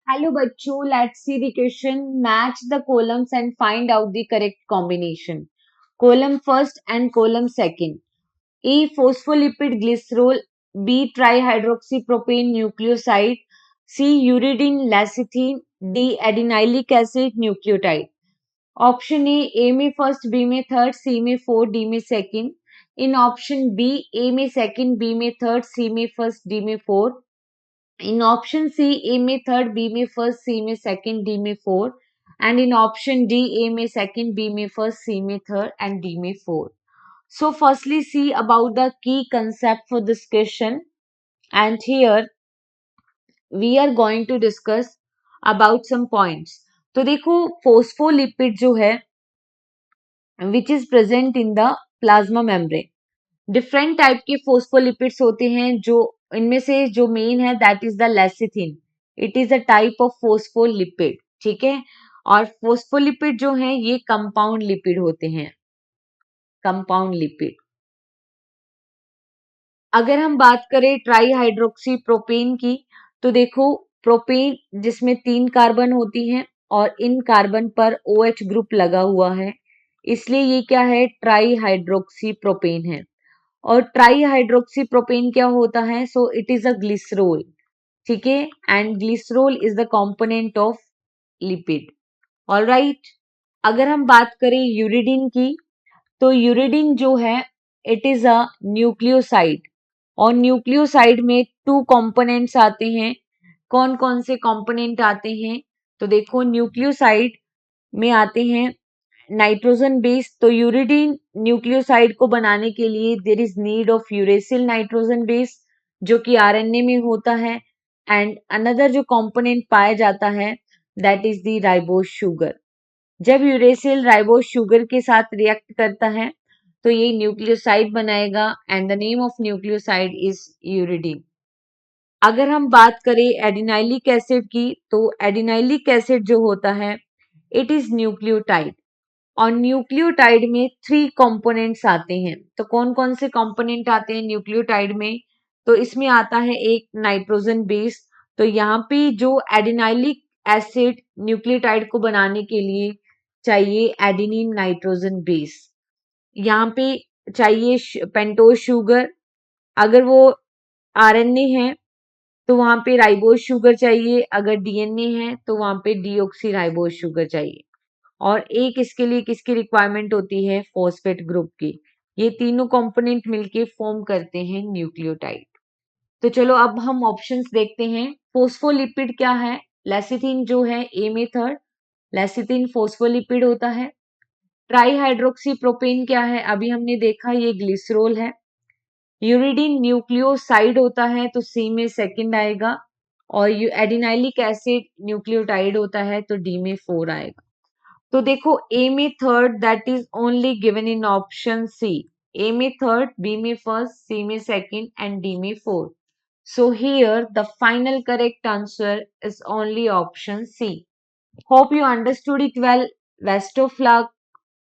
Hello बच्चों, let's see the question. Match the columns and find out the correct combination. Column first and column second. A. Phospholipid glycerol. B. Trihydroxypropane nucleoside. C. Uridine lecithin. D. Adenylic acid nucleotide. Option A में first, B में third, सी में fourth, D में second. इन option B, ए में second, B में third, सी में first, D में fourth. In option C, A में third, B में first, C में second, D में fourth. And in option D, A में second, B में first, C में third, and D में fourth. So firstly, see about the key concept for this question. And here we are going to discuss about some points. तो देखो phospholipid जो है which is present in the plasma membrane. Different type के phospholipids होते हैं जो इनमें से जो मेन है that is the lecithin. It is a type of phospholipid. ठीक है. और फोस्फोलिपिड जो है ये कंपाउंड लिपिड होते हैं. Compound lipid. अगर हम बात करें ट्राईहाइड्रोक्सी प्रोपेन की तो देखो प्रोपेन जिसमें 3 कार्बन होती हैं और इन कार्बन पर OH ग्रुप लगा हुआ है इसलिए ये क्या है ट्राईहाइड्रोक्सी प्रोपेन है. और ट्राईहाइड्रोक्सी प्रोपेन क्या होता है so it is a glycerol. ठीक है. And glycerol is the component of lipid. Alright. अगर हम बात करें यूरिडिन की तो यूरिडिन जो है इट इज अ न्यूक्लियोसाइड. और न्यूक्लियोसाइड में 2 कंपोनेंट्स आते हैं. कौन कौन से कंपोनेंट आते हैं तो देखो न्यूक्लियोसाइड में आते हैं नाइट्रोजन बेस. तो यूरिडीन न्यूक्लियोसाइड को बनाने के लिए there is need of uracil nitrogen base जो कि आरएनए में होता है. एंड अनदर जो कंपोनेंट पाया जाता है that is the ribose sugar. जब यूरेसिल राइबोज शुगर के साथ रिएक्ट करता है तो ये न्यूक्लियोसाइड बनाएगा and the name of nucleoside is uridine. अगर हम बात करें एडिनाइलिक एसिड की तो एडिनाइलिक एसिड जो होता है इट इज न्यूक्लियोटाइड. और न्यूक्लियोटाइड में 3 कंपोनेंट्स आते हैं. तो कौन कौन से कंपोनेंट आते हैं न्यूक्लियोटाइड में तो इसमें आता है एक नाइट्रोजन बेस. तो यहाँ पे जो एडिनाइलिक एसिड न्यूक्लियोटाइड को बनाने के लिए चाहिए एडिनिन नाइट्रोजन बेस. यहाँ पे चाहिए पेंटोज शुगर. अगर वो आरएनए है तो वहां पे राइबोज शुगर चाहिए. अगर डीएनए है तो वहां पे डीऑक्सी राइबोज शुगर चाहिए. और एक इसके लिए किसकी रिक्वायरमेंट होती है फॉस्फेट ग्रुप की. ये तीनों कंपोनेंट मिलके फॉर्म करते हैं न्यूक्लियोटाइड. तो चलो अब हम ऑप्शंस देखते हैं. फोस्फोलिपिड क्या है. लेसिथिन जो है ए में थर्ड. लेसिथिन फोस्फोलिपिड होता है. ट्राईहाइड्रोक्सी प्रोपेन क्या है अभी हमने देखा ये ग्लिसरोल है. यूरिडीन न्यूक्लियोसाइड होता है तो सी में सेकंड आएगा. और एडिनाइलिक एसिड न्यूक्लियोटाइड होता है तो डी में 4 आएगा. तो देखो ए में third that is only given in option C. A में थर्ड, बी में फर्स्ट, सी में सेकंड एंड डी में fourth. So here the final correct answer is only option C. Hope you understood it well. Best of luck.